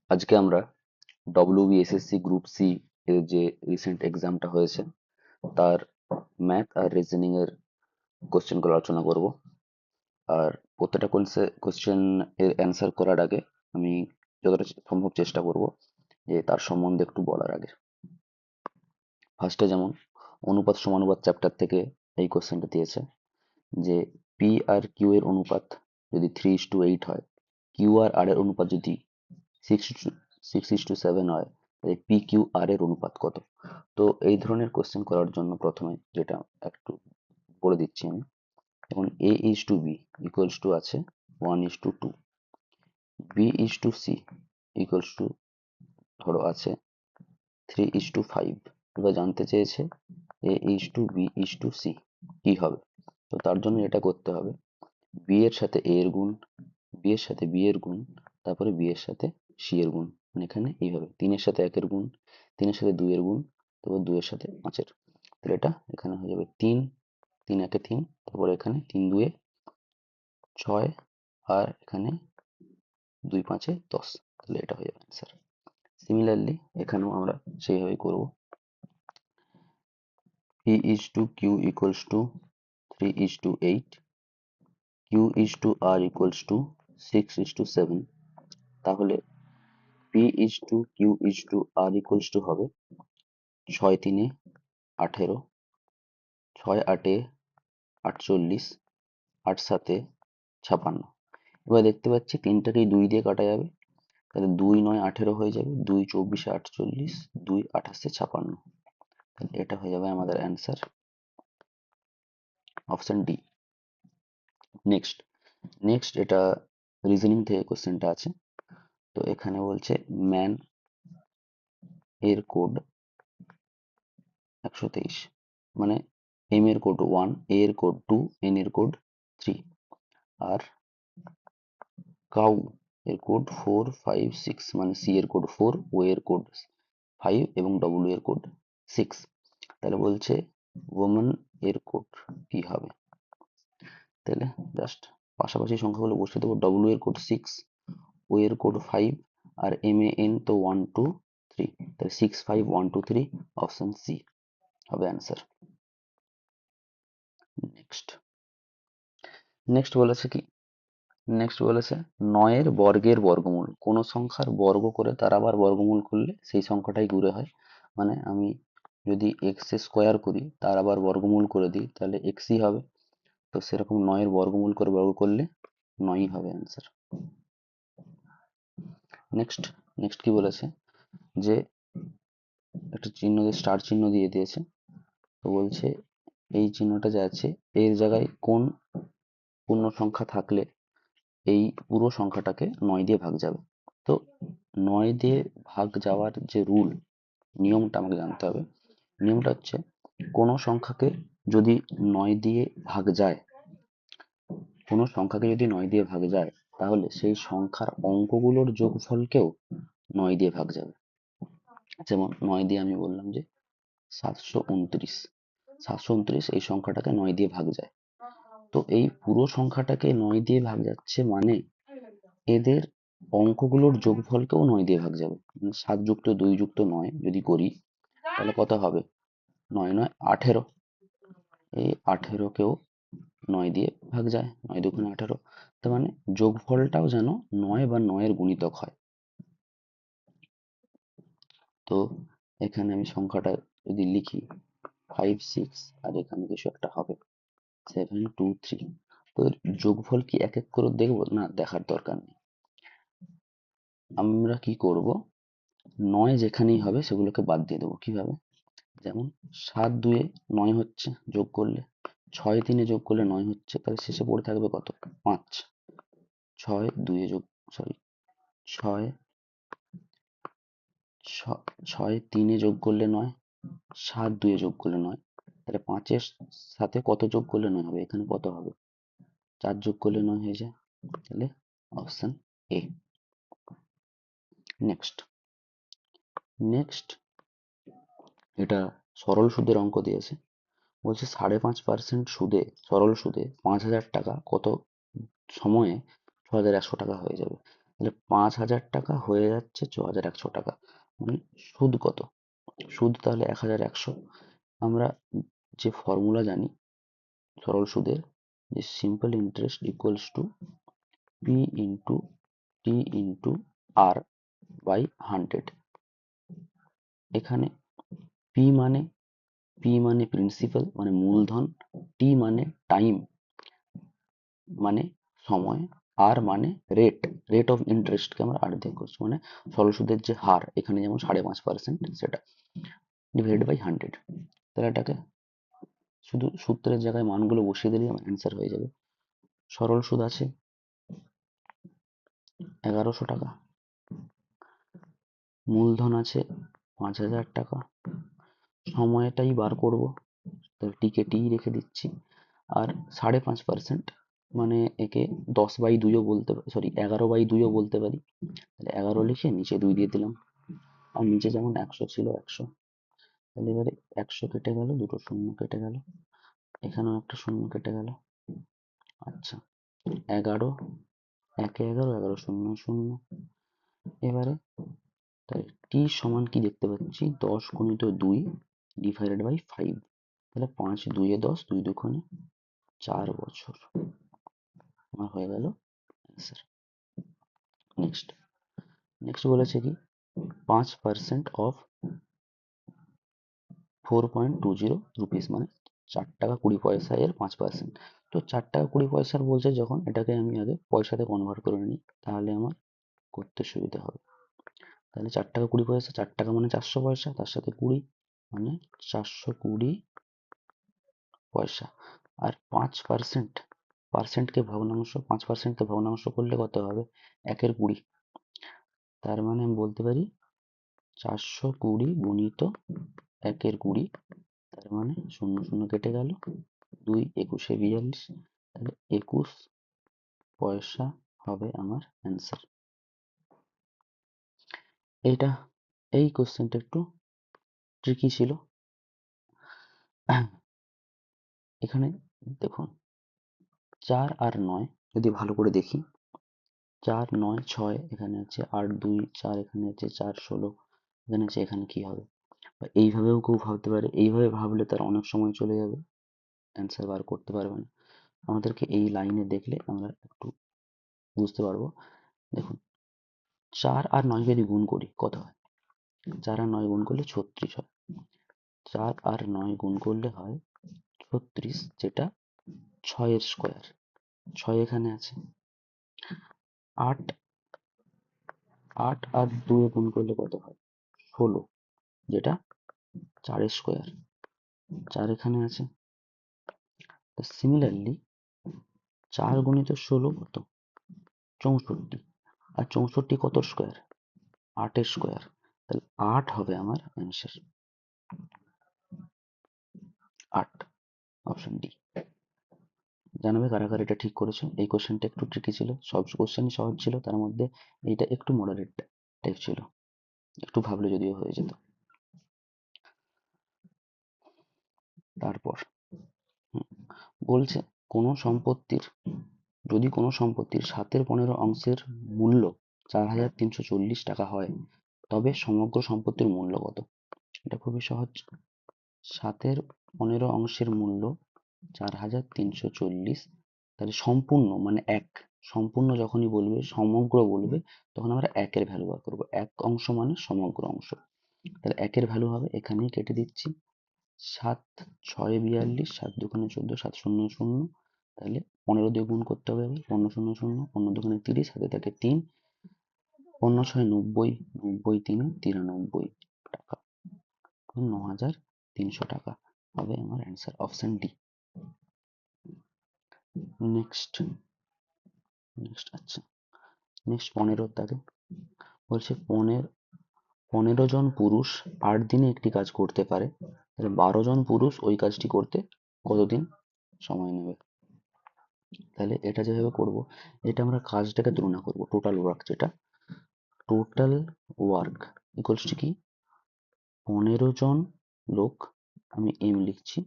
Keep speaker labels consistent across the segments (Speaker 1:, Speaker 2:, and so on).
Speaker 1: আজকে আমরা WBSSC group C এর যে রিসেন্ট এক্সামটা হয়েছে তার ম্যাথ আর রিজনিং এর কোশ্চেন গুলো আলোচনা করব। আর প্রত্যেকটা কোশ্চেন এর অ্যান্সার করার আগে আমি যতটা সম্ভব চেষ্টা করব যে তার সম্বন্ধে একটু বলার আগে। ফার্স্টে যেমন অনুপাত সমানুপাত চ্যাপ্টার থেকে এই কোশ্চেনটা দিয়েছে যে পি আর কিউ এর অনুপাত যদি 3:8 হয়, কিউ আর আর এর অনুপাত যদি 6:7 হয়, তাহলে পি কিউ আর এর অনুপাত কত? তো এই ধরনের কোশ্চেন করার জন্য প্রথমে যেটা একটু বলে দিচ্ছি আমি। এখন a is to b equals to আছে 1:2, b is to c equals to ধরো আছে 3:5। এবার জানতে চেয়েছে a is to b is to c কি হবে। তো তার জন্য এটা করতে হবে, বি এর সাথে এ এর গুণ, বি এর সাথে বি এর গুণ, তারপরে বি এর সাথে সি এর গুণ। মানে এখানে এইভাবে 3-এর সাথে 1-এর গুণ, 3-এর সাথে 2-এর গুণ, তারপর 2-এর সাথে 5-এর। তাহলে এটা এখানে হয়ে যাবে 3, 3-1-এ 3, তারপরে এখানে 3-2-এ 6, আর এখানে 2-5-এ 10। তাহলে এটা হয়ে যাবে অ্যান্সার। সিমিলারলি এখানেও আমরা সেইভাবেই করব। P is to Q equals to 3:8, Q is to R equals to 6:7। তাহলে P is to Q is to R equals to হবে 6-3-এ 18, 6-8-এ 48, 8-7-এ 56। এবার দেখতে পাচ্ছি তিনটাকেই 2 দিয়ে কাটা যাবে, তাহলে 2-9-18 হয়ে যাবে, 2-24-এ 48, 2-28-এ 56। তাহলে এটা হয়ে যাবে আমাদের answer, option D. Next next এটা রিজনিং থেকে কোশ্চেনটা আছে। তো এখানে বলছে ম্যান এর কোড 123, মানে এম এর কোড 1, এ এর কোড 2, এন এর কোড 3, আর কাউ এর কোড 4, 5, 6, মানে সি এর কোড 4, ও এর কোড 5 এবং ডব্লিউ এর কোড 6। তাহলে বলছে ওমেন এর কোড কি হবে। তাহলে জাস্ট পাশাপাশি সংখ্যাগুলো বসিয়ে দেবো। ডব্লিউ এর কোড 6, ও এর কোড 5, আর এম এ এন তো 1 2 3, তাহলে 6 5 1 2 3, অপশন সি হবে অ্যান্সার। নেক্সট নেক্সট বলেছে কি, নেক্সট বলেছে 9-এর বর্গের বর্গমূল। কোনো সংখ্যার বর্গ করে তার আবার বর্গমূল করলে সেই সংখ্যাটাই ঘুরে হয়। মানে আমি যদি এক্স স্কোয়ার করি তার আবার বর্গমূল করে দিই তাহলে এক্সই হবে। তো সেরকম 9-এর বর্গমূল করে বর্গ করলে 9ই হবে অ্যান্সার। নেক্সট নেক্সট কি বলেছে যে একটা চিহ্ন দিয়ে স্টার চিহ্ন দিয়ে দিয়েছে। তো বলছে এই চিহ্নটা যে আছে এর জায়গায় কোন পূর্ণ সংখ্যা থাকলে এই পুরো সংখ্যাটাকে 9 দিয়ে ভাগ যাবে। তো 9 দিয়ে ভাগ যাওয়ার যে রুল, নিয়মটা আমাকে জানতে হবে। নিয়মটা হচ্ছে কোনো সংখ্যাকে যদি 9 দিয়ে ভাগ যায়, কোনো সংখ্যাকে যদি 9 দিয়ে ভাগ যায়, তাহলে সেই সংখ্যার অঙ্কগুলোর যোগফলকেও 9 দিয়ে ভাগ যাবে। যেমন 9 দিয়ে আমি বললাম যে 729, 729 এই সংখ্যাটাকে 9 দিয়ে ভাগ যায়। তো এই পুরো সংখ্যাটাকে 9 দিয়ে ভাগ যাচ্ছে মানে এদের অঙ্কগুলোর যোগফলকেও 9 দিয়ে ভাগ যাবে। 7 যুক্ত 2 যুক্ত 9 যদি করি তাহলে কত হবে, 9 9 18। এই 18কেও 9 দিয়ে ভাগ যায়, 9 দুগুণে 18। তার মানে যোগফলটাও যেন 9 বা 9-এর গুণিতক হয়। তো এখানে আমি সংখ্যাটা যদি লিখি 5 6, আর এখানে কিছু একটা হবে 7 2 3। তো এর যোগফল কি এক এক করে দেখবো না, দেখার দরকার নেই। আমরা কি করব, 9 যেখানেই হবে সেগুলোকে বাদ দিয়ে দেবো। কিভাবে, যেমন 7 2-এ 9 হচ্ছে যোগ করলে, 6 3-এ যোগ করলে 9 হচ্ছে, তাহলে শেষে পড়ে থাকবে কত, 5। 6 2-এ যোগ, সরি, 6 6 3-এ যোগ করলে 9, 7 2-এ যোগ করলে 9, তাহলে 5-এর সাথে কত যোগ করলে 9 হবে, এখানে কত হবে, 4 যোগ করলে 9 হয়ে যায়। তাহলে অপশন এ। নেক্সট নেক্সট এটা সরল সুদের অঙ্ক দিয়েছে। বলছে 5.5% সুদে, সরল সুদে 5,000 টাকা কত সময়ে 6,100 টাকা হয়ে যাবে। তাহলে 5,000 টাকা হয়ে যাচ্ছে 4,100 টাকা। মানে সুদ কত? সুদ তাহলে 1,100। আমরা যে ফর্মুলা জানি সরল সুদের, যে simple interest equals to P into T into R by 100। এখানে পি মানে প্রিন্সিপাল মানে মূলধন, টি মানে টাইম মানে সময়, আর মানে রেট অফ ইন্টারেস্টকে আমরা আর দিয়ে করছি, মানে সরল সুদের যে হার এখানে যেমন 5.5% সেটা ডিভাইডেড বাই 100। তাহলে এটাকে শুধু সূত্রের জায়গায় মানগুলো বসিয়ে দিলেই আমার অ্যান্সার হয়ে যাবে। সরল সুদ আছে 1,100 টাকা, মূলধন আছে 5,000 টাকা, সময়টাই বার করব, তাহলে টিকে টি রেখে দিচ্ছি, আর 5.5% মানে একে 10/2ও বলতে পারি, সরি 11/2ও বলতে পারি। তাহলে 11 লিখে নিচে 2 দিয়ে দিলাম, আর নিচে যেমন 100 ছিল 100। তাহলে এবারে 100 কেটে গেল, দুটো শূন্য কেটে গেল, এখানেও একটা শূন্য কেটে গেল। আচ্ছা, 11 একে 11, 11 শূন্য শূন্য। এবারে তাই টি সমান কি দেখতে পাচ্ছি, 10 গুণিত 2 ডিভাইডেড বাই 5। তাহলে 5 2 10, 2 দুগুণে 4 বছর আমার হয়ে গেল অ্যান্সার। নেক্সট নেক্সট বলেছে কি 5% অফ 4.20 রুপিস, মানে 4 টাকা 20 পয়সা এর 5%। তো 4 টাকা 20 পয়সার বলছে যখন, এটাকে আমি আগে পয়সাতে কনভার্ট করে নিই, তাহলে আমার করতে সুবিধা হবে। তাহলে 4 টাকা 20 পয়সা, 4 টাকা মানে 400 পয়সা, তার সাথে 20 মানে 420 পয়সা। আর 5%, পার্সেন্টকে ভগ্নাংশ, 5%কে ভগ্নাংশ করলে কত হবে, 1/20। তার মানে আমি বলতে পারি 420 গুণিত 1/20। তার মানে শূন্য শূন্য কেটে গেল, 2 21 42, তাহলে 21 পয়সা হবে আমার অ্যান্সার। এইটা, এই কোশ্চেনটা একটু ট্রিকি ছিল। এখানে দেখুন 4 আর 9 যদি ভালো করে দেখি, 4 9 6, এখানে আছে 8 2 4, এখানে আছে 4 16, এখানে আছে, এখানে কি হবে? বা এইভাবেও কেউ ভাবতে পারে, এইভাবে ভাবলে তার অনেক সময় চলে যাবে, অ্যান্সার বার করতে পারবে না। আমাদেরকে এই লাইনে দেখলে আমরা একটু বুঝতে পারবো। দেখুন 4 আর 9 যদি গুণ করি কত হয়, 4 আর 9 গুণ করলে 36 হয়। 4 আর 9 গুণ করলে হয় 36, যেটা 6 এর স্কোয়ার, 6 এখানে আছে। 8 8 আর 2 গুণ করলে কত হয়, 16, যেটা 4 এর স্কোয়ার, 4 এখানে আছে। সিমিলারলি 4 গুণিত 16 কত, 64, আর 64 কত স্কোয়ার, 8 এর স্কোয়ার। তাহলে 8 হবে আমার অ্যান্সার, 8, অপশন ডি। জানাবে কারা কারা এটা ঠিক করেছো। এই কোশ্চেনটা একটু ট্রিকি ছিল, সব কোশ্চেনই সহজ ছিল, তার মধ্যে এইটা একটু মডারেট টাইপ ছিল, একটু ভাবলে যদিও হয়ে যেত। তারপর বলছে কোনো সম্পত্তির, যদি কোনো সম্পত্তির 7/15 অংশের মূল্য 4,340 টাকা হয়, তবে সমগ্র সম্পত্তির মূল্য কত? এটা খুবই সহজ। 7/15 অংশের মূল্য 4,340, তাহলে সম্পূর্ণ মানে এক, সম্পূর্ণ যখনই বলবে, সমগ্র বলবে, তখন আমরা একের ভ্যালু বার করবো। এক অংশ মানে সমগ্র অংশ, তাহলে একের ভ্যালু হবে, এখানেই কেটে দিচ্ছি, 7 6 42, 7 দুগুণে 14, 7 শূন্য শূন্য, তাহলে 15 দিয়ে গুণ করতে হবে, 15 শূন্য শূন্য, 15 দুগুণে 30, হাতে থাকে 3, 15 6 90, 90 3 93 টাকা, 9,300 টাকা হবে আমার answer, option D. Next next আচ্ছা, নেক্সট 15 দাগে বলছে 15 জন পুরুষ 8 দিনে একটি কাজ করতে পারে, তাহলে 12 জন পুরুষ ওই কাজটি করতে কতদিন সময় নেবে? তাহলে এটা যেভাবে করব, এটা আমরা কাজটাকে তুলনা করব, টোটাল ওয়ার্ক, যেটা টোটাল ওয়ার্ক ইকুয়ালস টু কি, 15 জন লোক, আমি এম লিখছি,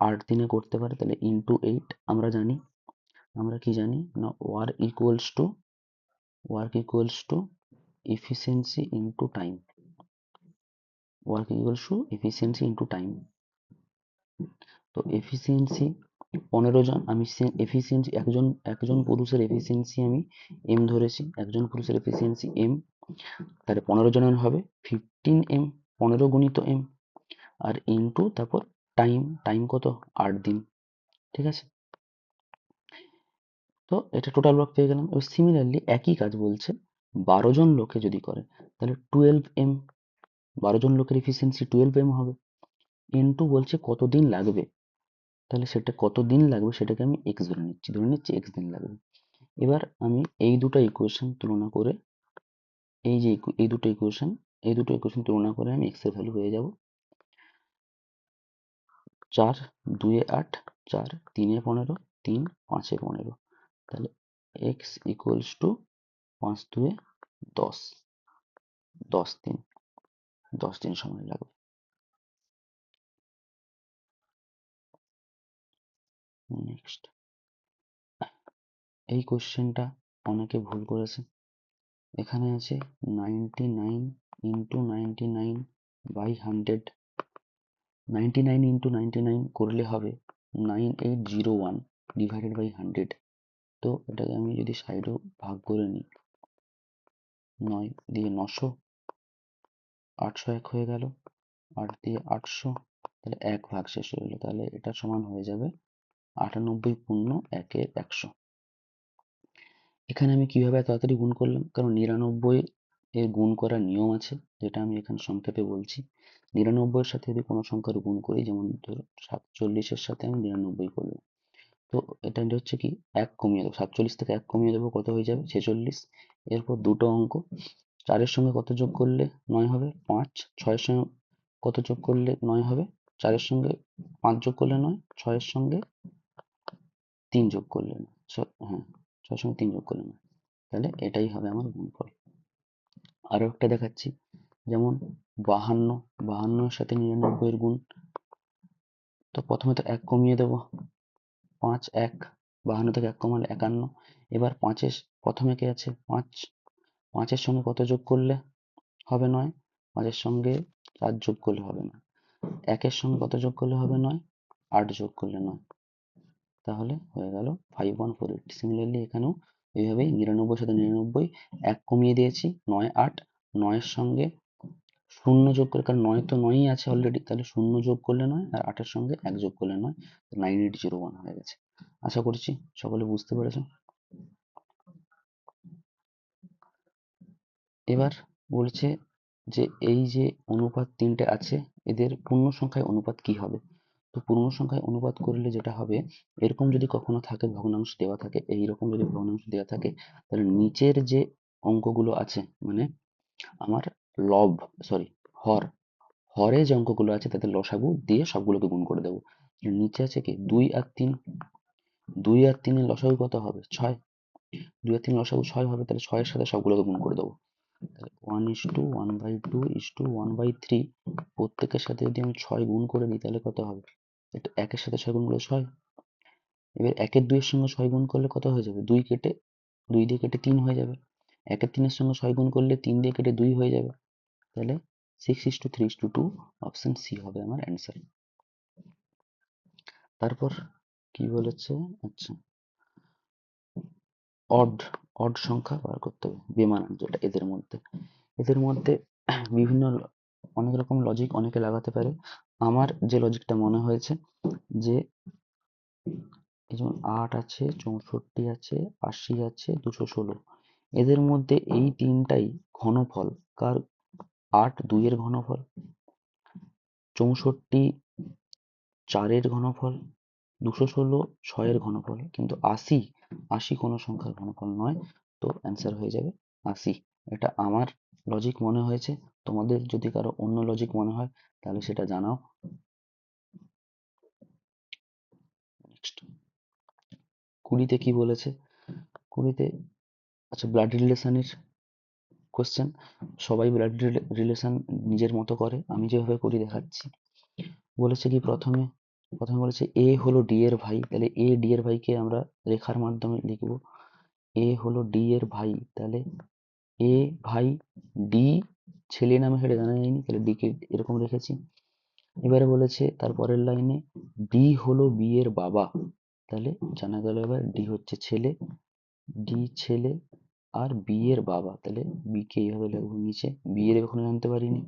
Speaker 1: 8 দিনে করতে পারে, তাহলে ইন্টু 8। আমরা জানি, আমরা কি জানি না, work equals to work equals to efficiency into time, work equals to efficiency into time. তো এফিসিয়েন্সি 15 জন, আমি এফিসিয়েন্সি একজন একজন পুরুষের এফিসিয়েন্সি আমি এম ধরেছি, একজন পুরুষের এফিসিয়েন্সি এম, তাহলে 15 জনের হবে 15 এম, 15 গুণিত এম, আর ইনটু তারপর টাইম, টাইম কত 8 দিন, ঠিক আছে। তো এটা টোটাল ওয়ার্ক পেয়ে গেলাম। এবার সিমিলারলি একই কাজ বলছে 12 জন লোকে যদি করে তাহলে 12 এম, 12 জন লোকের এফিসিয়েন্সি 12 এম হবে, ইনটু বলছে কতদিন লাগবে, তাহলে সেটা কতদিন লাগবে সেটাকে আমি এক্স ধরে নিচ্ছি এক্স দিন লাগবে। এবার আমি এই দুটো ইকুয়েশন তুলনা করে, এই যে এই দুটো ইকুয়েশন তুলনা করে আমি এক্স এর ভ্যালু পেয়ে যাব 4 2 এ 8, 4 3 এ 15, 3 5 এ 15, তাহলে এক্স ইকুয়ালস টু 5 2 এ 10, 10 দিন সময় লাগবে। নেক্সট, এই কোশ্চেনটা অনেকে ভুল করেছে, এখানে আছে 99 ইন্টু 99 বাই 100, 99 ইন্টু 99 করলে হবে 9801 ডিভাইডেড বাই 100। তো এটাকে আমি যদি সাইডেও ভাগ করে নিই, 9 দিয়ে 900, 800 এক হয়ে গেল, 8 দিয়ে 800, তাহলে এক ভাগ শেষ হয়ে গেল, তাহলে এটা সমান হয়ে যাবে 98 পূর্ণ 1 এর 100। এখানে আমি কিভাবে তাড়াতাড়ি গুণ করলাম, কারণ 99 এর গুণ করার নিয়ম আছে, যেটা আমি এখানে সংক্ষেপে বলছি। 99 এর সাথে যদি কোনো সংখ্যার গুণ করি, যেমন ধরো 47 এর সাথে আমি 99 করলাম, তো এটা হচ্ছে কি এক কমিয়ে দেবো, 47 থেকে এক কমিয়ে দেবো, কত হয়ে যাবে 46। এরপর দুটো অঙ্ক, 4 এর সঙ্গে কত যোগ করলে 9 হবে 5, 6 এর সঙ্গে কত যোগ করলে 9 হবে, 4 এর সঙ্গে 5 যোগ করলে 9, 6 এর সঙ্গে 3 যোগ করলে 9, হ্যাঁ 6 এর সঙ্গে 3 যোগ করলে 9, তাহলে এটাই হবে আমার গুণফল। আরো একটা দেখাচ্ছি, যেমন 52, 52 এর সাথে 99 এর গুণ, তো প্রথমে তো এক কমিয়ে দেবো, 5 1, 52 থেকে 1 কমালে 51। এবার 5 এর প্রথমে কে আছে 5, 5 এর সঙ্গে কত যোগ করলে হবে 9, 5 এর সঙ্গে 4 যোগ করলে হবে 9, 1 এর সঙ্গে কত যোগ করলে হবে 9, 8 যোগ করলে 9, তাহলে হয়ে গেল 5148। সিমিলারলি এখানেও এইভাবেই 99 এর সাথে 99 এক কমিয়ে দিয়েছি, 9 8, 9 এর সঙ্গে শূন্য যোগ করে, কারণ 9 তো 9ই আছে অলরেডি, তাহলে শূন্য যোগ করলে 9, আর 8 এর সঙ্গে 1 যোগ করলে 9, 9801 হয়ে গেছে। আশা করছি সকলে বুঝতে পেরেছো। এবার বলছে যে এই যে অনুপাত তিনটে আছে, এদের পূর্ণ সংখ্যায় অনুপাত কি হবে। তো পূর্ণ সংখ্যায় অনুপাত করলে যেটা হবে, এরকম যদি কখনো থাকে ভগ্নাংশ দেওয়া থাকে, এইরকম যদি ভগ্নাংশ দেওয়া থাকে, তাহলে নিচের যে অঙ্কগুলো আছে, মানে আমার লব সরি হর, হরে যে অঙ্কগুলো আছে তাদের লসাগু দিয়ে সবগুলোকে গুণ করে দেবো। নিচে আছে কি 2 আর 3, 2 আর 3 এর লসাগু কত হবে 6, 2 আর 3 লসাগু 6 হবে, তাহলে 6 এর সাথে সবগুলোকে গুণ করে দেবো। 1:1/2:1/3, প্রত্যেকের সাথে যদি আমি 6 গুণ করে দিই তাহলে কত হবে, এটা 1 এর সাথে 6 গুণ করলে 6। এবার 1 এর 2 এর সঙ্গে 6 গুণ করলে কত হয়ে যাবে, 2 কেটে 2 দিয়ে কেটে 3 হয়ে যাবে। 1 এর 3 এর সঙ্গে 6 গুণ করলে 3 দিয়ে কেটে 2 হয়ে যাবে, তাহলে 6:3:2, অপশন সি হবে আমার অ্যান্সার। তারপর কি বলেছে, আচ্ছা অড, অড সংখ্যা বার করতে হবে, বেমানান যেটা এদের মধ্যে বিভিন্ন অনেক রকম লজিক অনেকে লাগাতে পারে। আমার যে লজিকটা মনে হয়েছে যে এই যেমন 8 আছে, 64 আছে, 80 আছে, 216, এদের মধ্যে এই তিনটাই ঘনফল কার, 8 2 এর ঘনফল, 64 4 এর ঘনফল, 216 6 এর ঘনফল, কিন্তু 80 কোনো সংখ্যার ঘনফল নয়। তো অ্যান্সার হয়ে যাবে 80। এটা আমার লজিক মনে হয়েছে, তোমাদের যদি কারো অন্য লজিক মনে হয় তাহলে সেটা জানাও। নেক্সট 20তে কি বলেছে, 20তে আচ্ছা ব্লাড রিলেশনের কোশ্চেন, সবাই ব্লাড রিলেশন নিজের মতো করে, আমি যেভাবে করি দেখাচ্ছি। বলেছে কি প্রথমে প্রথমে বলেছে এ হলো ডি এর ভাই, তাহলে এ ডি এর ভাইকে আমরা রেখার মাধ্যমে লিখবো, এ হলো ডি এর ভাই, তাহলে এ ভাই ডি ছেলে নামে সেটা জানা যায়নি, তাহলে ডি কে এরকম রেখেছি। এবারে বলেছে তারপরের লাইনে ডি হলো বি এর বাবা, তাহলে জানা গেল এবার ডি হচ্ছে ছেলে, ডি ছেলে আর বি এর বাবা, তাহলে বি কে এইভাবে লিখবো নিচে, বি এর এখনো জানতে পারিনি।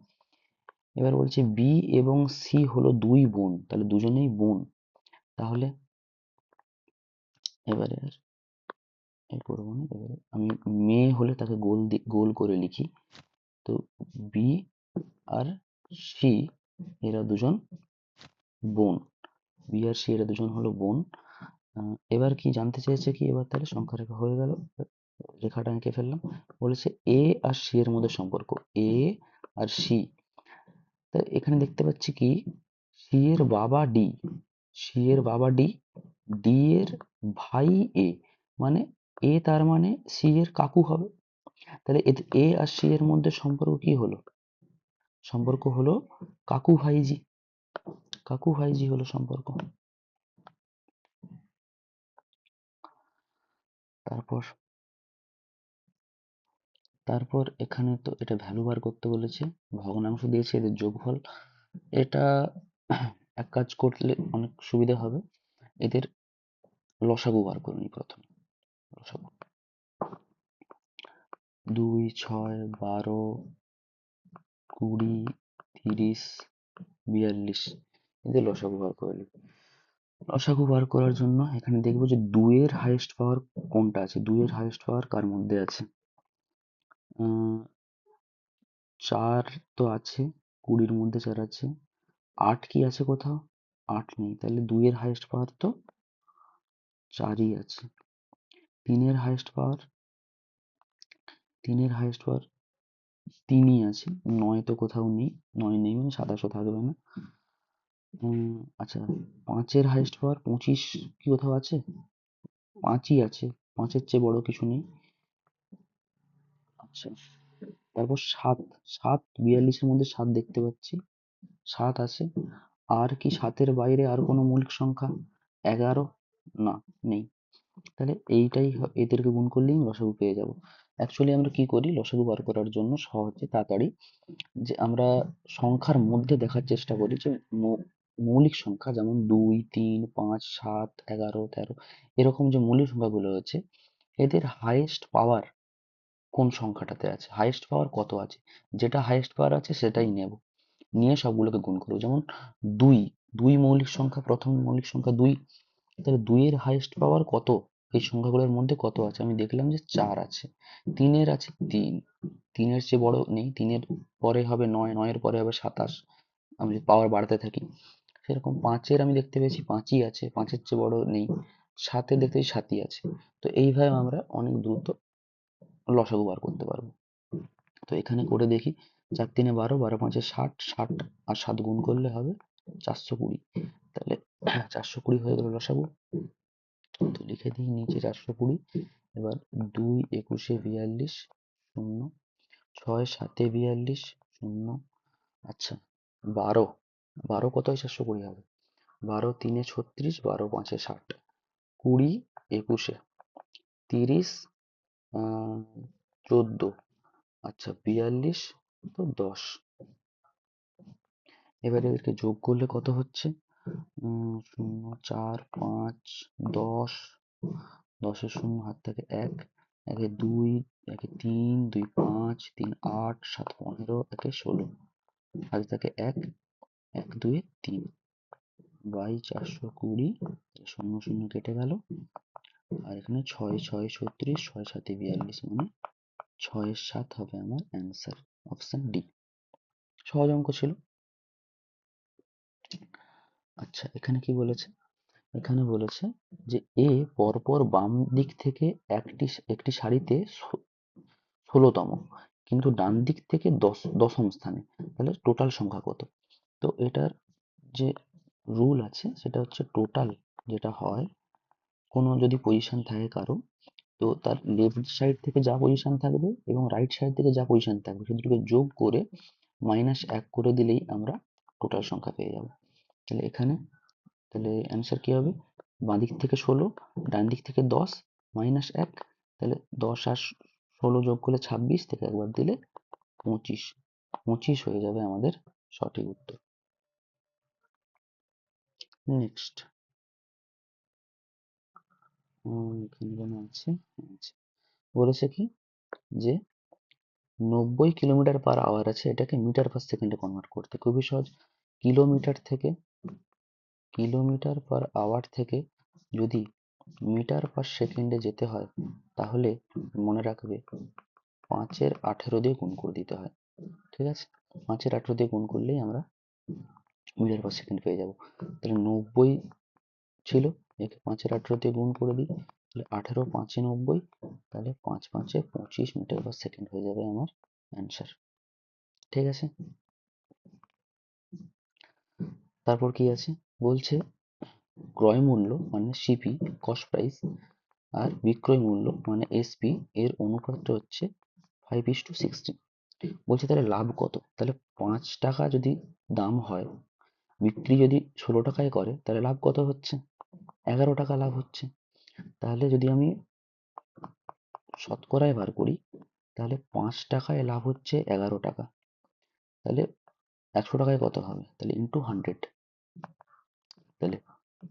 Speaker 1: এবার বলছে বি এবং সি হলো দুই বোন, তাহলে দুজনেই বোন, তাহলে এবারে আর এই করবো না, এবারে আমি মেয়ে হলে তাকে গোল করে লিখি, তো বি আর সি এরা দুজন বোন, বি আর সি এরা দুজন হলো বোন। এবার কি জানতে চেয়েছে কি, এবার তাহলে সংখ্যা রেখা হয়ে গেল, রেখাটা এঁকে ফেললাম। বলেছে এ আর সি এর মধ্যে সম্পর্ক, এ আর সি, তা এখানে দেখতে পাচ্ছি কি সি এর বাবা ডি, সি এর বাবা ডি, ডি এর ভাই এ, মানে এ তার মানে সি এর কাকু হবে, তাহলে এ আর সি এর মধ্যে সম্পর্ক কি হলো, সম্পর্ক হলো কাকু ভাইজি, কাকু ভাইজি হলো সম্পর্ক। তারপর তারপর এখানে তো এটা ভ্যালু বার করতে বলেছে, ভগ্নাংশ দিয়েছে এদের যোগফল, এটা এক কাজ করলে অনেক সুবিধা হবে, এদের লসাগু বার করে নিই প্রথমে। লসাগু 2, 6, 12, 20, 30, 42, এদের লসাগু বার করে নিই। লসাগু বার করার জন্য এখানে দেখবো যে 2 এর হাইয়েস্ট পাওয়ার কোনটা আছে, 2 এর হাইয়েস্ট পাওয়ার কার মধ্যে আছে, 4 তো আছে, 20-র মধ্যে 4 আছে, 8 কি আছে কোথাও, 8 নেই, তাহলে 2 এর হাইয়েস্ট পাওয়ার তো 4ই আছে। 3 এর হাইয়েস্ট পাওয়ার, 3 এর হাইয়েস্ট পাওয়ার 3ই আছে, 9 তো কোথাও নেই, 9 নেই মানে 27ও থাকবে না। আচ্ছা 5 এর হাইয়েস্ট পাওয়ার 25 কি কোথাও আছে, 5ই আছে, 5 এর চেয়ে বড় কিছু নেই। আচ্ছা তারপর 7, 42-এর মধ্যে 7 দেখতে পাচ্ছি, 7 আছে, আর কি 7-এর বাইরে আর কোনো মৌলিক সংখ্যা, 11 না নেই, তাহলে এইটাই এদেরকে গুণ করলেই লসাগু পেয়ে যাব। অ্যাকচুয়ালি আমরা কি করি লসাগু বার করার জন্য সহজে তাড়াতাড়ি, যে আমরা সংখ্যার মধ্যে দেখার চেষ্টা করি যে মৌলিক সংখ্যা যেমন 2, 3, 5, 7, 11, 13 এরকম যে মৌলিক সংখ্যাগুলো আছে এদের হাইয়েস্ট পাওয়ার কোন সংখ্যাটাতে আছে, হাইয়েস্ট পাওয়ার কত আছে, যেটা হাইয়েস্ট পাওয়ার আছে সেটাই নেব, নিয়ে সবগুলোকে গুণ করবো। যেমন 2, 2 মৌলিক সংখ্যা, প্রথম মৌলিক সংখ্যা 2, তাহলে 2 এর হাইয়েস্ট পাওয়ার কত, এই সংখ্যাগুলোর মধ্যে কত আছে, আমি দেখলাম যে 4 আছে, 3 এর আছে 3, 3 এর চেয়ে বড় নেই, 3 এর পরে হবে 9, 9 এর পরে হবে 27, আমি পাওয়ার বাড়াতে থাকি, সেরকম 5 এর আমি দেখতে পেয়েছি 5ই আছে, 5 এর চেয়ে বড় নেই, 7 এর দেখতে পেয়েছি 7ই আছে, তো এইভাবে আমরা অনেক দ্রুত লসাগু বার করতে পারবো। তো এখানে করে দেখি, 4 3 12, 12 5 60, 60 আর 7 গুণ করলে হবে 420, তাহলে 420 হয়ে গেল লসাগু। তো লিখে দিই নিচে 420, এবার 2 21 42 শূন্য, 6 7 42 শূন্য, আচ্ছা 12, 12 কত হয় 420 হবে, 12 3 36, 12 5 60, 20 21 30, 14, আচ্ছা 42, তো 10, এবার এদেরকে যোগ করলে কত হচ্ছে, 0 4 5 10, 10-এর শূন্য হাত থাকে 1, 1-এ 2, 1-এ 3, 2 5, 3 8, 7 15, 1-এ 16, হাতে থাকে 1, 1 2 3, বাই 420, শূন্য শূন্য কেটে গেল, আর এখানে 6 6 36, 6 7 42, মানে 6 7 হবে আমার অ্যান্সার, অপশন ডি, সহজ অঙ্ক ছিল। আচ্ছা এখানে কি বলেছে, এখানে বলেছে যে এ পরপর বাম দিক থেকে একটি একটি সারিতে 16তম, কিন্তু ডান দিক থেকে দশম স্থানে, তাহলে টোটাল সংখ্যা কত, তো এটার যে রুল আছে সেটা হচ্ছে টোটাল যেটা হয়, কোনো যদি পজিশন থাকে কারো, তো তার লেফট সাইড থেকে যা পজিশন থাকবে এবং রাইট সাইড থেকে যা পজিশন থাকবে সে দুটোকে যোগ করে -1 করে দিলেই আমরা টোটাল সংখ্যা পেয়ে যাব। তাহলে এখানে তাহলে অ্যান্সার কি হবে, বাঁ দিক থেকে 16, ডান দিক থেকে 10, -1, তাহলে 10 আর 16 যোগ করলে 26, থেকে একবার দিলে 25, 25 হয়ে যাবে আমাদের সঠিক উত্তর। নেক্সট এখানে যেন আছে, বলেছে কি যে 90 কিলোমিটার পার আওয়ার আছে, এটাকে মিটার পার সেকেন্ডে কনভার্ট করতে। খুবই সহজ। কিলোমিটার পার আওয়ার থেকে যদি মিটার পার সেকেন্ডে যেতে হয়, তাহলে মনে রাখবে 5-এর 18 দিয়ে গুণ করে দিতে হয়। ঠিক আছে, 5-এর 18 দিয়ে গুণ করলেই আমরা মিটার পার সেকেন্ড পেয়ে যাব। তাহলে 90 ছিল, একে 5-এর 18 দিয়ে গুণ করে দিই, তাহলে 18 5 90, তাহলে 5 5 25 মিটার পার সেকেন্ড হয়ে যাবে আমার অ্যান্সার। ঠিক আছে, তারপর কি আছে বলছে, ক্রয় মূল্য মানে সিপি, কস্ট প্রাইস, আর বিক্রয় মূল্য মানে এসপি এর অনুপাতটা হচ্ছে 5:16। বলছে তাহলে লাভ কত? তাহলে 5 টাকা যদি দাম হয়, বিক্রি যদি 16 টাকায় করে, তাহলে লাভ কত হচ্ছে? 11 টাকা লাভ হচ্ছে। তাহলে যদি আমি শতকরায় বার করি, তাহলে 5 টাকায় লাভ হচ্ছে 11 টাকা। তাহলে 100 টাকায় কত হবে? তাহলে ইন্টু 100। তাহলে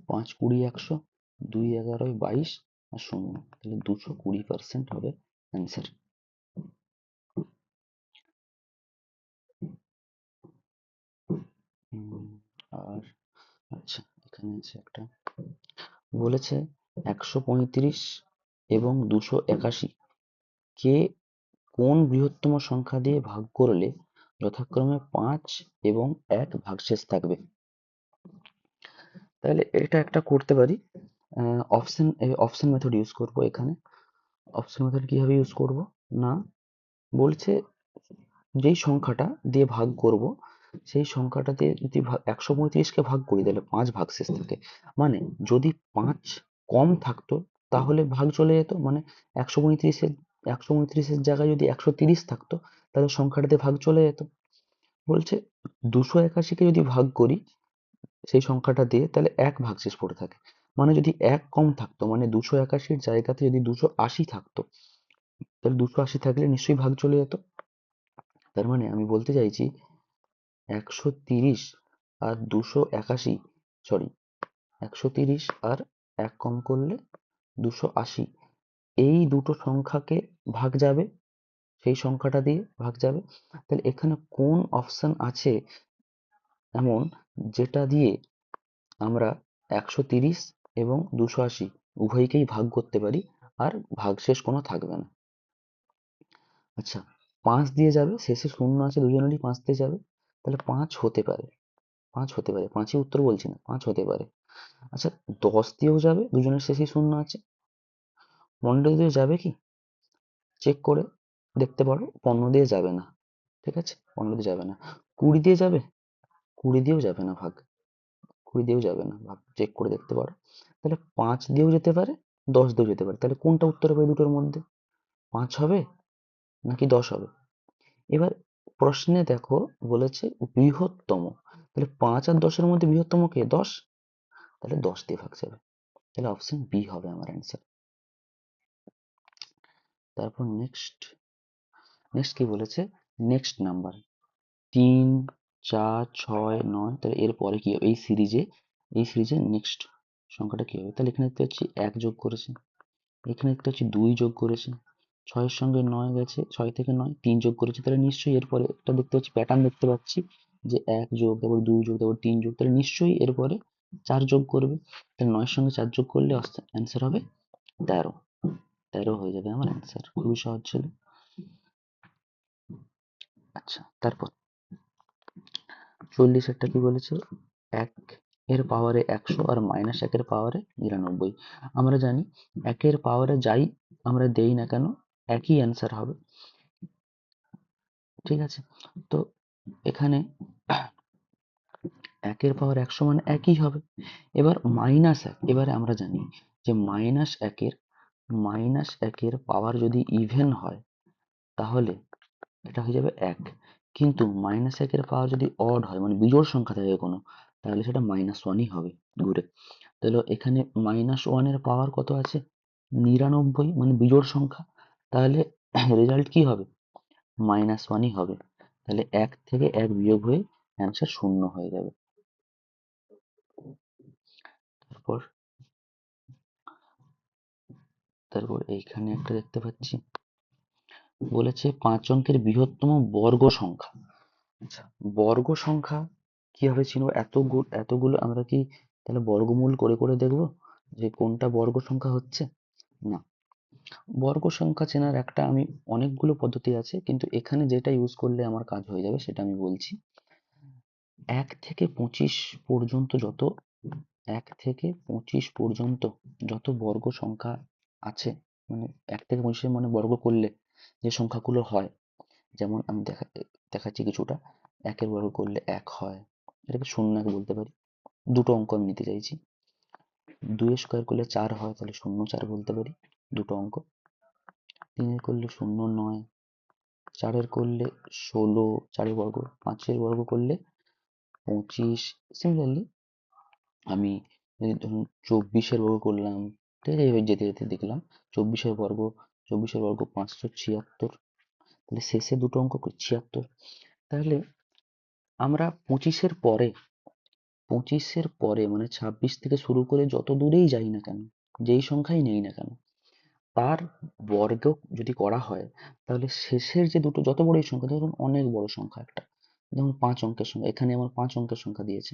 Speaker 1: 5 20 100, 2 11 22 আর 0, তাহলে 220% হবে অ্যান্সার। আর আচ্ছা, এখানে আছে একটা, বলেছে 135 এবং 281 কে কোন বৃহত্তম সংখ্যা দিয়ে ভাগ করলে যথাক্রমে 5 এবং 1 ভাগশেষ থাকবে? তাহলে এটা একটা করতে পারি, অপশন মেথড ইউজ করব। এখানে অপশন মেথড কিভাবে ইউজ করব না, বলছে যেই সংখ্যাটা দিয়ে ভাগ করব, সেই সংখ্যাটাতে যদি 135কে ভাগ করি, তাহলে 5 ভাগশেষ থাকে। মানে যদি 5 কম থাকতো, তাহলে ভাগ চলে যেত, মানে 135-এর জায়গায় যদি 130 থাকতো, তাহলে সংখ্যাটাতে ভাগ চলে যেত। বলছে 281কে যদি ভাগ করি সেই সংখ্যাটা দিয়ে, তাহলে 1 ভাগশেষ পড়ে থাকে। মানে যদি 1 কম থাকতো, মানে 281-র জায়গাতে যদি 280 থাকতো, তাহলে 280 থাকলে নিশ্চয়ই ভাগ চলে যেত। তার মানে আমি বলতে চাইছি 130 আর 281, সরি, 130 আর 1 কম করলে 280, এই দুটো সংখ্যাকে ভাগ যাবে, সেই সংখ্যাটা দিয়ে ভাগ যাবে। তাহলে এখানে কোন অপশন আছে এমন যেটা দিয়ে আমরা 130 এবং 280 উভয়কেই ভাগ করতে পারি, আর ভাগশেষ কোনো থাকবে না? আচ্ছা, 5 দিয়ে যাবে, শেষে শূন্য আছে, দুজনেরই 5 দিয়ে যাবে, তাহলে 5 হতে পারে, 5 হতে পারে, 5ই উত্তর বলছি না, 5 হতে পারে। আচ্ছা, 10 দিয়েও যাবে, দুজনের শেষেই শূন্য আছে। 15 দিয়ে যাবে কি? চেক করে দেখতে পারো, 15 দিয়ে যাবে না। ঠিক আছে, 15 দিয়ে যাবে না। 20 দিয়ে যাবে? 20 দিয়েও যাবে না ভাগ, 20 দিয়েও যাবে না ভাগ, চেক করে দেখতে পারো। তাহলে 5 দিয়েও যেতে পারে, 10 দিয়েও যেতে পারে। তাহলে কোনটা উত্তর হবে এই দুটোর মধ্যে? 5 হবে নাকি 10 হবে? এবার প্রশ্নে দেখো বলেছে বৃহত্তম, তাহলে 5 আর 10 এর মধ্যে বৃহত্তম কে? 10, তাহলে 10 দিয়ে ভাগ যাবে। তাহলে অপশন বি হবে আমার অ্যান্সার। তারপর নেক্সট কি বলেছে, নেক্সট নাম্বার 3 4 6 9, তাহলে এরপরে কি হবে? এই সিরিজে নেক্সট সংখ্যাটা কি হবে? তাহলে এখানে দেখতে পাচ্ছি 1 যোগ করেছে, এখানে দেখতে পাচ্ছি 2 যোগ করেছে, 6 এর সঙ্গে 9 গেছে, 6 থেকে 9 3 যোগ করেছে, তাহলে নিশ্চয়ই এরপরে একটা দেখতে পাচ্ছি, প্যাটার্ন দেখতে পাচ্ছি যে 1 যোগ, তারপর 2 যোগ, তারপর 3 যোগ, তাহলে নিশ্চয়ই এরপরে 4 যোগ করবে। তাহলে 9 এর সঙ্গে 4 যোগ করলে অ্যান্সার হবে 13। 13 হয়ে যাবে আমার অ্যান্সার। খুবই সহজ ছিল। আচ্ছা, তারপর 40 একটা কি বলেছে, 1 এর পাওয়ারে 100 আর -1 এর পাওয়ারে 99। আমরা জানি 1 এর পাওয়ারে যাই আমরা দেই না কেন, একই অ্যান্সার হবে। ঠিক আছে, তো এখানে 1 এর পাওয়ার 100 মানে একই হবে। এবার -1, এবারে আমরা জানি যে -1 এর পাওয়ার যদি ইভেন হয়, তাহলে এটা হয়ে যাবে 1। কিন্তু -1 এর পাওয়ার যদি অড হয়, মানে বিজোড় সংখ্যা থাকে কোনো, তাহলে সেটা -1ই হবে ঘুরে। তাহলে এখানে -1 এর পাওয়ার কত আছে? 99 মানে বিজোড় সংখ্যা, তাহলে রেজাল্ট কি হবে? -1ই হবে। তাহলে 1 থেকে 1 বিয়োগ হয়ে অ্যান্সার 0 হয়ে যাবে। তারপর তারপর এইখানে একটা দেখতে পাচ্ছি, বলেছে 5 অঙ্কের বৃহত্তম বর্গ সংখ্যা। আচ্ছা, বর্গ সংখ্যা কিভাবে চিনবো? এতগুলো আমরা কি তাহলে বর্গমূল করে করে দেখবো যে কোনটা বর্গ সংখ্যা হচ্ছে? না, বর্গ সংখ্যা চেনার আমি অনেকগুলো পদ্ধতি আছে, কিন্তু এখানে যেটা ইউজ করলে আমার কাজ হয়ে যাবে সেটা আমি বলছি। 1 থেকে 25 পর্যন্ত যত বর্গ সংখ্যা আছে, মানে 1 থেকে 25 মানে বর্গ করলে যে সংখ্যাগুলো হয়, যেমন আমি দেখাচ্ছি কিছুটা। 1 এর বর্গ করলে 1 হয়, এটাকে 0 বলতে পারি। দুটো অঙ্ক আমি নিতে চাইছি। 2 এর স্কোয়ার করলে 4 হয়, তাহলে 0 4 বলতে পারি, দুটো অঙ্ক। 3 এর করলে 0 9, 4 এর করলে 16, 4 এর বর্গ। 5 এর বর্গ করলে 25। সিমিলারলি আমি যদি ধরুন 24 এর বর্গ করলাম, ঠিক আছে, এইভাবে যেতে যেতে দেখলাম 24 এর বর্গ, 576, তাহলে শেষে দুটো অঙ্ক 76। তাহলে আমরা 25 এর পরে মানে 26 থেকে শুরু করে যত দূরেই যাই না কেন, যেই সংখ্যাই নেই না কেন, তার বর্গ যদি করা হয়, তাহলে শেষের যে দুটো যত বড়ই সংখ্যা, ধরুন অনেক বড় সংখ্যা একটা, যেমন 5 অঙ্কের সংখ্যা, এখানে আমার 5 অঙ্কের সংখ্যা দিয়েছে,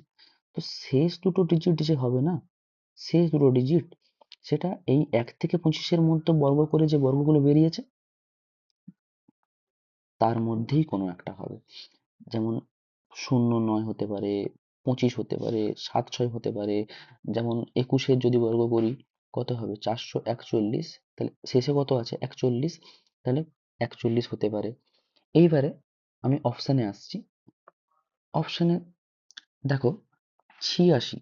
Speaker 1: তো শেষ দুটো ডিজিট যে হবে না, শেষ দুটো ডিজিট, সেটা এই 1 থেকে 25-এর মধ্যে বর্গ করে যে বর্গগুলো বেরিয়েছে তার মধ্যেই কোনো একটা হবে। যেমন 0 9 হতে পারে, 25 হতে পারে, 7 6 হতে পারে। যেমন 21-এর যদি বর্গ করি কত হবে? 441। তাহলে শেষে কত আছে? 41, তাহলে 41 হতে পারে। এইবারে আমি অপশানে আসছি। অপশানে দেখো 86,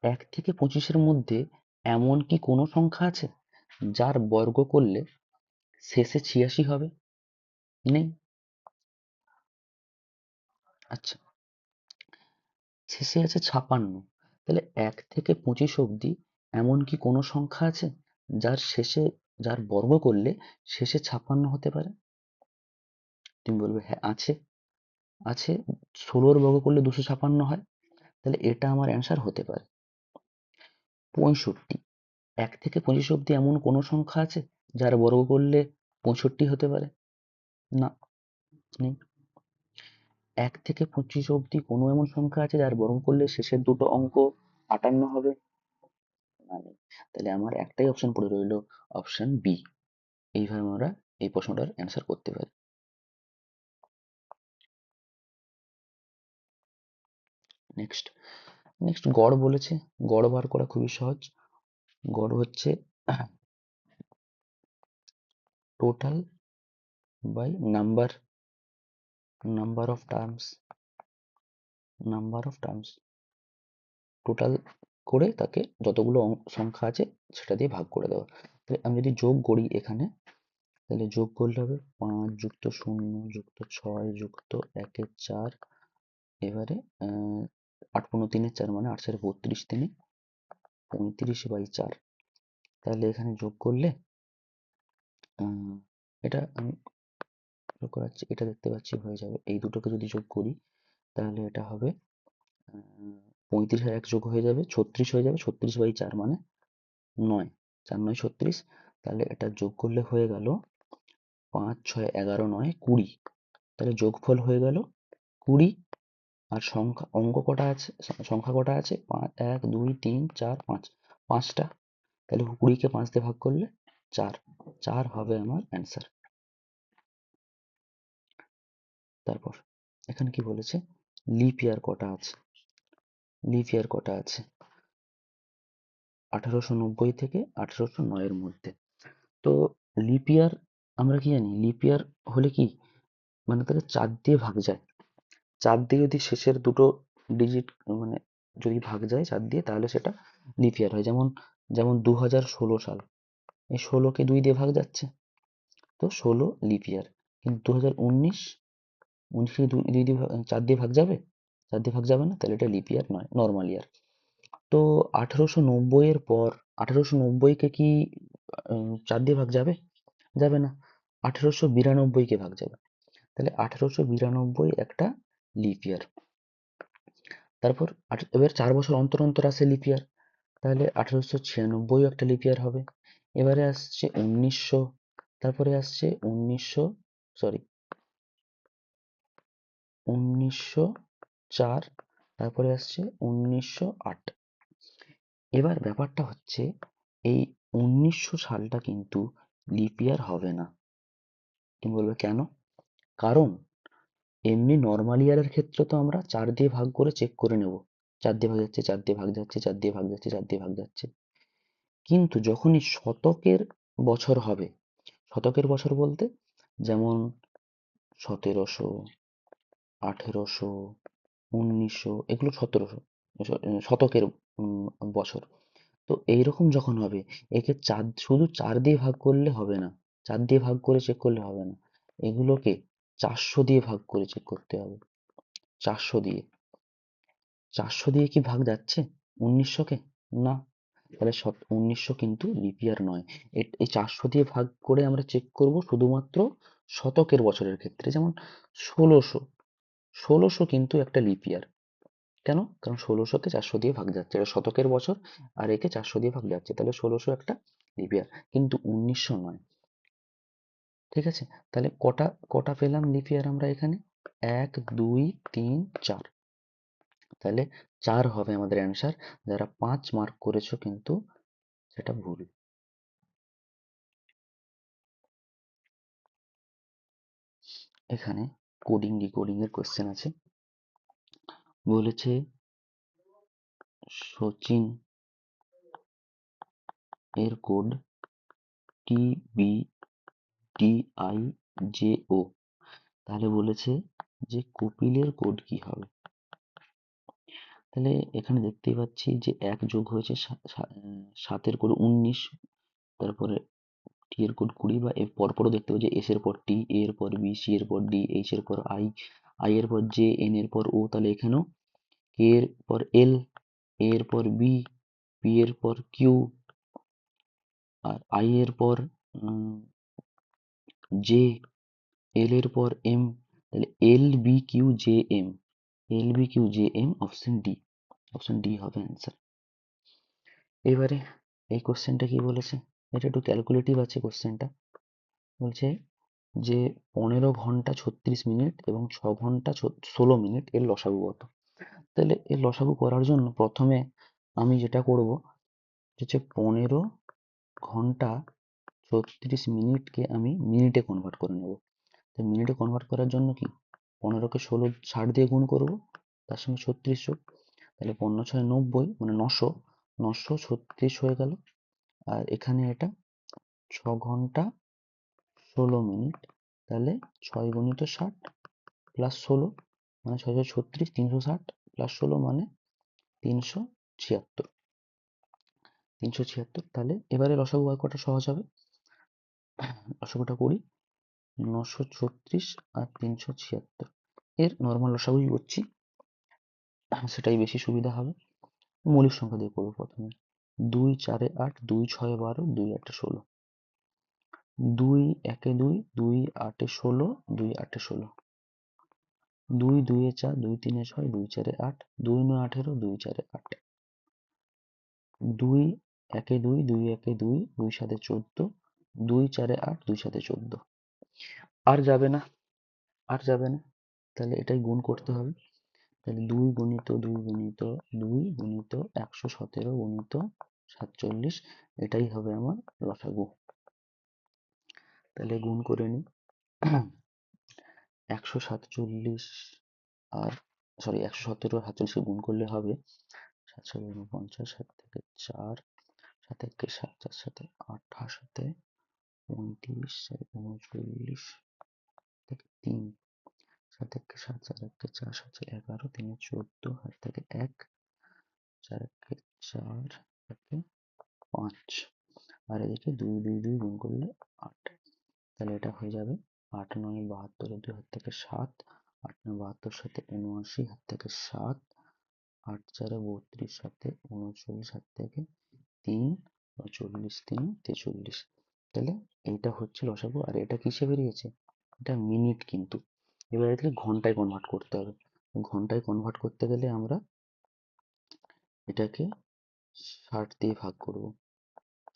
Speaker 1: 1 থেকে 25-এর মধ্যে এমন কি কোনো সংখ্যা আছে যার বর্গ করলে শেষে 86 হবে? নেই। আচ্ছা, শেষে আছে 56, তাহলে 1 থেকে 25 অবধি এমন কি কোনো সংখ্যা আছে যার বর্গ করলে শেষে 56 হতে পারে? তুমি বলবে হ্যাঁ আছে। আছে, 16-র বর্গ করলে 256 হয়, তাহলে এটা আমার অ্যান্সার হতে পারে। 65, 1 থেকে 25 অবধি এমন কোনো সংখ্যা আছে যার বর্গ করলে 65 হতে পারে? না, নেই। 1 থেকে 25 অবধি কোনো এমন সংখ্যা আছে যার বর্গ করলে শেষের দুটো অঙ্ক 58 হবে? না, নেই। তাহলে আমার একটাই অপশন পড়ে রইলো, অপশন বি। এইভাবে আমরা এই প্রশ্নটার অ্যান্সার করতে পারি। নেক্সট নেক্সট গড় বলেছে। গড় বার করা খুবই সহজ। গড় হচ্ছে total by number of terms, total করে তাকে যতগুলো সংখ্যা আছে সেটা দিয়ে ভাগ করে দেওয়া। তাহলে আমি যদি যোগ করি এখানে, তাহলে যোগ করলে হবে 5 যুক্ত 0 যুক্ত 6 যুক্ত 1 4। এবারে 8 15 3 4 মানে 8 4 32, 3 35/4। তাহলে এখানে যোগ করলে এটা আমি যোগ করাচ্ছি, এটা দেখতে পাচ্ছি হয়ে যাবে। এই দুটোকে যদি যোগ করি তাহলে এটা হবে 35 আর 1 যোগ হয়ে যাবে 36 হয়ে যাবে। 36/4 মানে 9, 4 9 36। তাহলে এটা যোগ করলে হয়ে গেল 5 6 11 9 20। তাহলে যোগফল হয়ে গেল 20। আর সংখ্যা কটা আছে? 1 2 3 4 5, 5টা। তাহলে 20-কে 5 দিয়ে ভাগ করলে 4, 4 হবে আমার অ্যান্সার। তারপর এখানে কি বলেছে? লিপ ইয়ার কটা আছে? 1890 থেকে 1809 এর মধ্যে। তো লিপ ইয়ার আমরা কি জানি? লিপ ইয়ার হলে কি, মানে তাকে 4 দিয়ে ভাগ যায়। 4 দিয়ে যদি শেষের দুটো ডিজিট মানে যদি ভাগ যায় 4 দিয়ে, তাহলে সেটা লিপ ইয়ার হয়। যেমন 2016 সাল, এই 16-কে 2 দিয়ে ভাগ যাচ্ছে, তো 16 লিপ ইয়ার। কিন্তু 2019, 19-কে 2 দিয়ে 4 দিয়ে ভাগ যাবে? 4 দিয়ে ভাগ যাবে না, তাহলে এটা লিপ ইয়ার নয়, নর্মাল ইয়ার। তো 1890 এর পর 1890-কে কি 4 দিয়ে ভাগ যাবে? যাবে না। 1892 কে ভাগ যাবে। তাহলে 1892 একটা লিপ ইয়ার। তারপর এবার 4 বছর অন্তর অন্তর আসে লিপ ইয়ার, তাহলে 1896 একটা লিপ ইয়ার হবে। এবারে আসছে 1900, তারপরে আসছে 1904, তারপরে আসছে 1908। এবার ব্যাপারটা হচ্ছে এই 1900 সালটা কিন্তু লিপ ইয়ার হবে না। তুমি বলবে কেন? কারণ এমনি নর্মাল ইয়ারের ক্ষেত্রে তো আমরা 4 দিয়ে ভাগ করে চেক করে নেব, 4 দিয়ে ভাগ যাচ্ছে, 4 দিয়ে ভাগ যাচ্ছে, 4 দিয়ে ভাগ যাচ্ছে, 4 দিয়ে ভাগ যাচ্ছে। কিন্তু যখনই শতকের বছর হবে, শতকের বছর বলতে যেমন 1700, 1800, 1900, এগুলো 1700 শতকের বছর। তো এইরকম যখন হবে, একে শুধু 4 দিয়ে ভাগ করলে হবে না, 4 দিয়ে ভাগ করে চেক করলে হবে না, এগুলোকে 400 দিয়ে ভাগ করে চেক করতে হবে। 400 দিয়ে, 400 দিয়ে কি ভাগ যাচ্ছে 1900 কে? না। তাহলে 1900 কিন্তু লিপ ইয়ার নয়। এই 400 দিয়ে ভাগ করে আমরা চেক করব শুধুমাত্র শতকের বছরের ক্ষেত্রে, যেমন 1600, 1600 কিন্তু একটা লিপ ইয়ার। কেন? কারণ 1600 কে 400 দিয়ে ভাগ যাচ্ছে, এটা শতকের বছর, আর একে 400 দিয়ে ভাগ যাচ্ছে, তাহলে 1600 একটা লিপ ইয়ার, কিন্তু 1900 নয়। ঠিক আছে? তাহলে কটা কটা পেলাম লিপ ইয়ার আমরা এখানে? 1, 2, 3, 4। তাহলে 4 হবে আমাদের অ্যান্সার। যারা 5 মার্ক করেছো কিন্তু সেটা ভুল। এখানে কোডিং ডিকোডিং এর কোশ্চেন আছে। বলেছে সচিন এর কোড TBTIJO, তাহলে বলেছে যে কপিলের কোড কি হবে? তাহলে এখানে দেখতেই পাচ্ছি যে 1 যোগ হয়েছে 7 এর কোড 19, তারপরে টি এর কোড 20, বা এর পরপরও দেখতে পাচ্ছি এস এর পর টি, এ এর পর বি, সি এর পর ডি, এইচ এর পর আই, আই এর পর জে, এন এর পর ও, তাহলে এখানেও কে এর পর এল, এ এর পর বি, পি এর পর কিউ, আর আই এর পর জে, এল এর পর এম, তাহলে L B Q J M, L B Q J M, option D, option D হবে অ্যান্সার। এবারে এই কোশ্চেনটা কি বলেছে, এটা একটু ক্যালকুলেটিভ আছে কোশ্চেনটা। বলছে যে 15 ঘন্টা 36 মিনিট এবং 6 ঘন্টা 16 মিনিট এর লসাগু কত? তাহলে এর লসাগু করার জন্য প্রথমে আমি যেটা করব হচ্ছে 15 ঘন্টা 36 মিনিটকে আমি মিনিটে কনভার্ট করে নেব। তো মিনিটে কনভার্ট করার জন্য কি 15কে 60 দিয়ে গুণ করব, তার সঙ্গে 36 যোগ, তাহলে 15 6 90, মানে 900, 936 হয়ে গেল। আর এখানে এটা 6 ঘন্টা 16 মিনিট, তাহলে 6 গুণিত 60 প্লাস 16 মানে 6 36, 360 প্লাস 16 মানে 376, 376। তাহলে এবারে লসাগু বার করাটা সহজ হবে। লসাগুটা করি, 936 আর 376, এর নর্মাল লসাগুই করছি, সেটাই বেশি সুবিধা হবে। মৌলিক সংখ্যা দিয়ে করবো প্রথমে। 2 4 এ 8, 2 6 এ 12, 2 8 এ 16, 2 1 এ 2, 2 8 এ 16, 2 8 এ 16, 2 2 এ 4, 2 3 এ 6, 2 4 এ 8, 2 9 18, 2 4 এ 8, 2 1 এ 2, 2 1 এ 2, 2 7 এ 14, 2 4 এ 8, 2 7 এ 14। আর যাবে না, আর যাবে না, তাহলে এটাই গুণ করতে হবে। তাহলে 2 গুণিত 2 গুণিত 2 গুণিত 117 গুণিত 47, এটাই হবে আমার লসাগু। তাহলে গুণ করে নিই, 147 আর 117 আর 47 গুণ করলে হবে 750, 7 থেকে 4, 7 থেকে 7, 4 সাথে 28, সাথে 29, 39 থেকে 3, 7 থেকে 7, 4 থেকে 4, 7 11, 3 14, হাত থেকে 1, 4 থেকে 4, থেকে 5, আর এদিকে 2 2 2 গুণ করলে 8, তাহলে এটা হয়ে যাবে 8 9 72, 2 হাত থেকে 7, 8 9 72, সাথে 79, হাত থেকে 7, 8 4 32, সাথে 39, হাত থেকে 3, 40 3 43। তাহলে এইটা হচ্ছে লসাগু, আর এটা কিসে বেরিয়েছে? এটা মিনিট কিন্তু। এবার এটাকে ঘন্টায় কনভার্ট করতে হবে। ঘন্টায় কনভার্ট করতে গেলে আমরা এটাকে 60 দিয়ে ভাগ করব।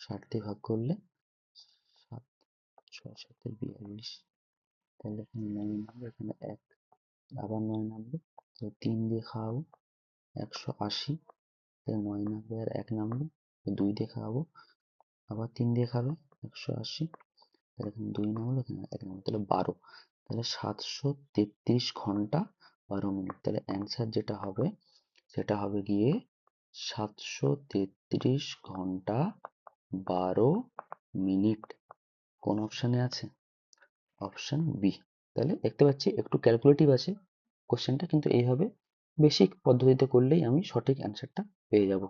Speaker 1: 60 দিয়ে ভাগ করলে 7 6 7 42। তাহলে এখানে 9 নামবে, এখানে 1, আবার 9 নামবে, তো 3 দিয়ে খাওয়াবো 180। তাহলে 9 নামবে আর 1 নামবে, 2 দিয়ে খাওয়াবো, আবার 3 দিয়ে খাবে 180। তাহলে এখানে 2 নামলো, এখানে 1 নামলো, তাহলে 12। তাহলে 733 ঘন্টা 12 মিনিট। তাহলে অ্যান্সার যেটা হবে সেটা হবে গিয়ে 733 ঘন্টা 12 মিনিট। কোন অপশানে আছে? Option B. তাহলে দেখতে পাচ্ছি একটু ক্যালকুলেটিভ আছে কোশ্চেনটা, কিন্তু এইভাবে বেসিক পদ্ধতিতে করলেই আমি সঠিক অ্যান্সারটা পেয়ে যাব।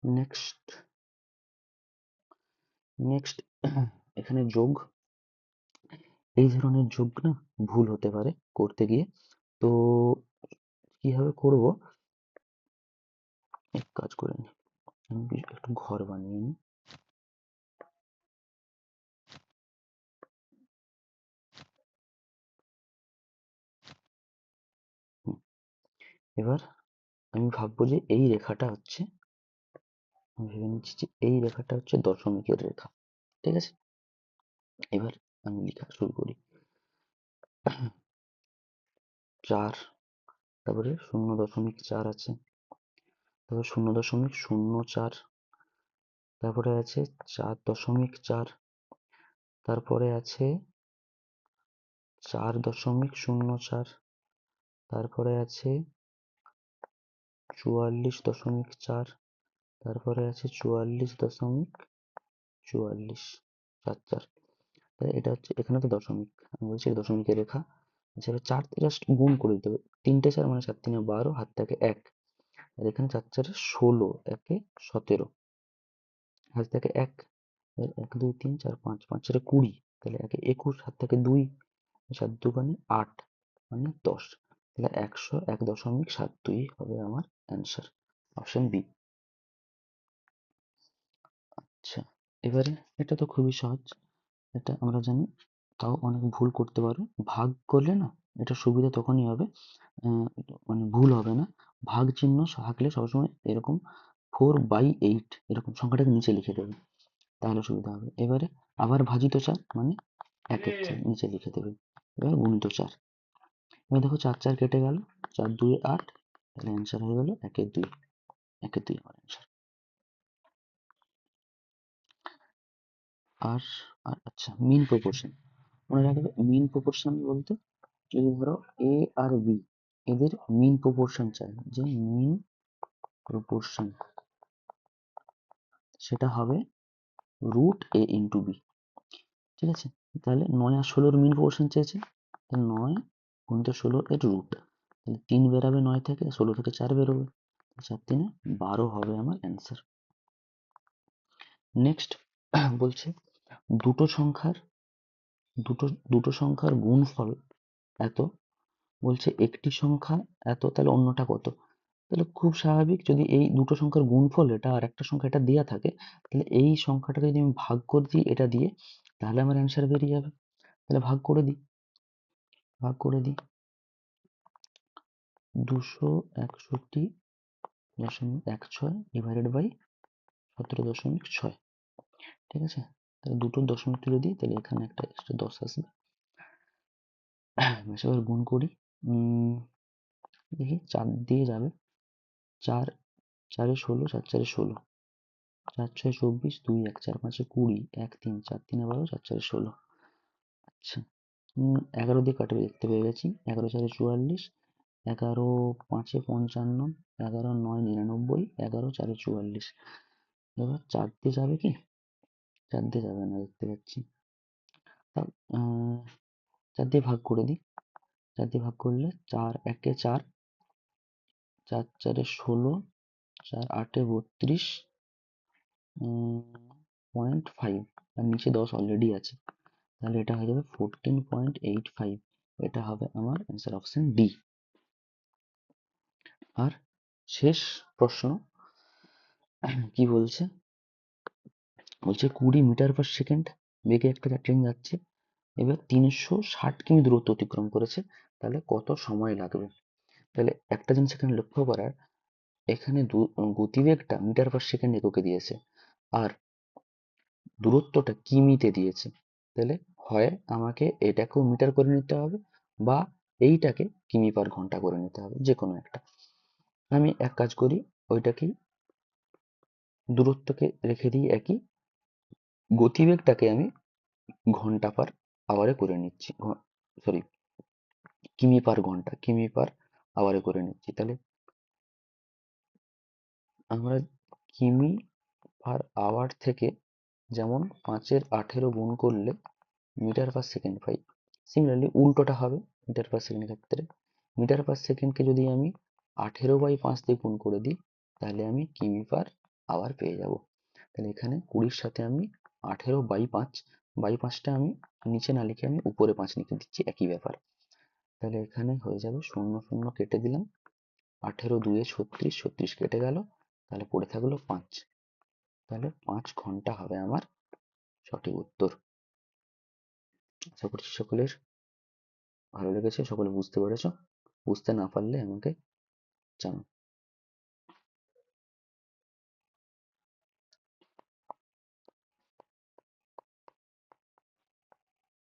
Speaker 1: নেক্সট নেক্সট এখানে যোগ, এই ধরনের যোগ না ভুল হতে পারে করতে গিয়ে, তো কিভাবে করব, এক কাজ করে নি, আমি একটু ঘর বানিয়ে নিই। এবার আমি ভাববো যে এই রেখাটা হচ্ছে, আমি ভেবে নিচ্ছি যে এই রেখাটা হচ্ছে দশমিকের রেখা, ঠিক আছে? এবার আমি লেখা শুরু করি। 4, তারপরে 0.4 আছে, তারপরে 0.04, তারপরে আছে 4.4, তারপরে আছে 4.04, তারপরে আছে 44.4, তারপরে আছে 44.44, 4 তাহলে এটা হচ্ছে, এখানে তো দশমিক, আমি বলছি দশমিকের রেখা। আচ্ছা, এবার 4 দিয়ে জাস্ট গুণ করে দিতে হবে, 3টে 4 মানে 4 3 12, হাত থেকে 1, আর এখানে 4 4 16, 1 17, হাত থেকে 1, 1 2 3 4 5, 5 4 20, তাহলে 1 21, হাত থেকে 2, 7 2 মানে 8, মানে 10। তাহলে 101.72 হবে আমার অ্যান্সার, অপশন বি। আচ্ছা, এবারে এটা তো খুবই সহজ, এটা আমরা জানি, তাও অনেক ভুল করতে পারো। ভাগ করলে না এটা সুবিধা তখনই হবে, আহ, মানে ভুল হবে না। ভাগ চিহ্ন থাকলে সবসময় এরকম 4/8 এরকম সংখ্যাটাকে নিচে লিখে দেবে, তাহলে সুবিধা হবে। এবারে আবার ভাজিত 4 মানে 1/4 নিচে লিখে দেবে। এবার গুণিত 4, এবার দেখো 4 4 কেটে গেল, 4 2 8, তাহলে অ্যান্সার হয়ে গেল 1/2, 1/2 আমার অ্যান্সার। আর আর আচ্ছা, মিন প্রপোর্শন মনে রাখবে। মিন প্রপোর্শন বলতে, যদি ধরো এ আর বি এদের মিন প্রপোর্শন চাই, যে মিন প্রপোর্শন সেটা হবে √a/b, ঠিক আছে? তাহলে 9 আর 16 মিন প্রপোর্শন চেয়েছে, 9 গুণিত 16 এর রুট, তাহলে 3 বেরাবে 9 থেকে, 16 থেকে 4 বেরোবে, 4 3 12 হবে আমার অ্যান্সার। নেক্সট বলছে দুটো সংখ্যার দুটো দুটো সংখ্যার গুণফল এত, বলছে একটি সংখ্যা এত, তাহলে অন্যটা কত? তাহলে খুব স্বাভাবিক, যদি এই দুটো সংখ্যার গুণফল এটা আর একটা সংখ্যা এটা দেওয়া থাকে, তাহলে এই সংখ্যাটাকে যদি আমি ভাগ করে দিই এটা দিয়ে, তাহলে আমার অ্যান্সার বেরিয়ে যাবে। তাহলে ভাগ করে দিই, 261.16 ডিভাইডেড বাই 17.6, ঠিক আছে? তাহলে দুটো দশমিক তুলে দিই, তাহলে এখানে একটা এক্সট্রা 10 আসবে। এবার গুণ করি, দেখি 4 দিয়ে যাবে, 4 4 16, 4 4 16, 4 6 24, 2 1, 4 5 20, 1 3, 4 3 12, 4 4 16। আচ্ছা, 11 দিয়ে কাটবে, দেখতে পেয়ে গেছি, 11 4 44, 11 5 55, 11 9 99, 11 4 44। এবার 4 দিয়ে যাবে কি? 4 দিয়ে যাবে না, দেখতে পাচ্ছি। 4 দিয়ে ভাগ করে দিই, 4 দিয়ে ভাগ করলে 4 1 4, 4 4 16, 4 8 32, 0.5, আর নিচে 10 অলরেডি আছে, তাহলে এটা হয়ে যাবে 14.85। এটা হবে আমার অ্যান্সার, অপশন ডি। আর শেষ প্রশ্ন, কি বলছে, বলছে 20 মিটার/সেকেন্ড বেগে একটা ট্রেন যাচ্ছে, এবার 360 কিমি দূরত্ব অতিক্রম করেছে, তাহলে কত সময় লাগবে? তাহলে একটা জিনিস এখানে লক্ষ্য করার, এখানে গতিবেগটা মিটার/সেকেন্ড এককে দিয়েছে, আর দূরত্বটা কিমিতে দিয়েছে। তাহলে হয় আমাকে এটাকেও মিটার করে নিতে হবে, বা এইটাকে কিমি/ঘন্টা করে নিতে হবে, যে কোনো একটা। আমি এক কাজ করি, ওইটাকেই দূরত্বকে রেখে দিই একই, গতিবেগটাকে আমি ঘন্টা/আওয়ারে করে নিচ্ছি, সরি, কিমি/ঘন্টা/আওয়ারে করে নিচ্ছি। তাহলে আমরা কিমি/আওয়ার থেকে যেমন 5-এর 18 গুণ করলে মিটার/সেকেন্ড পাই, সিমিলারলি উল্টোটা হবে মিটার/সেকেন্ডের ক্ষেত্রে। মিটার/সেকেন্ডকে যদি আমি 18/5 দিয়ে গুণ করে দিই, তাহলে আমি কিমি/আওয়ার পেয়ে যাব। তাহলে এখানে 20-র সাথে আমি 18/5 টা আমি নিচে না লিখে আমি উপরে 5 লিখে দিচ্ছি, একই ব্যাপার। তাহলে এখানে হয়ে যাবে 0 0 কেটে দিলাম, 18 × 2 = 36, 36 কেটে গেল, তাহলে পড়ে থাকলো 5। তাহলে 5 ঘন্টা হবে আমার সঠিক উত্তর। আশা করছি সকলের ভালো লেগেছে, সকলে বুঝতে পেরেছো। বুঝতে না পারলে আমাকে জানাও।